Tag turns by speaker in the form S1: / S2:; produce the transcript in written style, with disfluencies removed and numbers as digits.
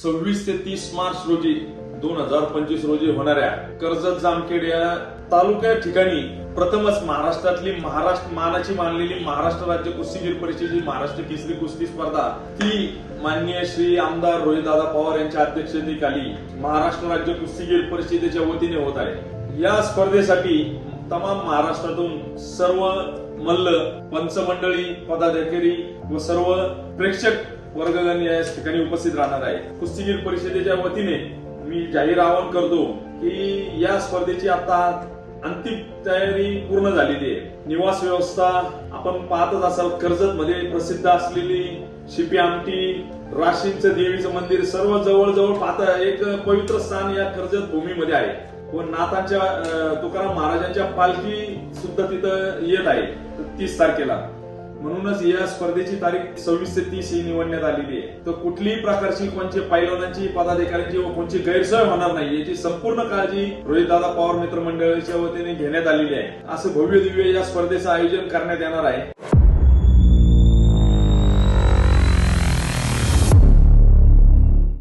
S1: 26 ते 30 मार्च रोजी 2025 रोजी होणाऱ्या कर्जत जामखेड या तालुक्या ठिकाणी प्रथमच महाराष्ट्रातली मानाची मानलेली महाराष्ट्र राज्य कुस्तीगीर परिषदेची महाराष्ट्र केसरी कुस्ती स्पर्धा ती माननीय श्री आमदार रोहितदादा पवार यांच्या अध्यक्षतेखाली महाराष्ट्र राज्य कुस्तीगीर परिषदेच्या वतीने होत आहे। या स्पर्धेसाठी तमाम महाराष्ट्रातून सर्व मल्ल, पंचमंडळी, पदाधिकारी व सर्व प्रेक्षक वर्गगण या ठिकाणी उपस्थित राहणार आहे। कुस्तीगीर परिषदेच्या वतीने मी जाहीर आवाहन करतो की या स्पर्धेची आता अंतिम तयारी पूर्ण झालेली आहे। निवास व्यवस्था आपण पाहतच असाल, कर्जत मध्ये प्रसिद्ध असलेली शिपी आमटी, राशींचं देवीचं मंदिर सर्व जवळ पाहता एक पवित्र स्थान या कर्जत भूमीमध्ये आहे व नाथांच्या तुकाराम महाराजांच्या पालखी सुद्धा तिथं येत आहे 30 तारखेला। म्हणूनच या स्पर्धेची तारीख 26 ते 30 ही निवडण्यात आलेली आहे। तर कुठलीही प्रकारची कोणत्या पैलवानांची, पदाधिकाऱ्यांची व कोणची गैरसोय होणार नाही याची संपूर्ण काळजी रोहितदादा पवार मित्र मंडळाच्या वतीने घेण्यात आलेली आहे। असं भव्य दिव्य या स्पर्धेचं आयोजन करण्यात येणार आहे।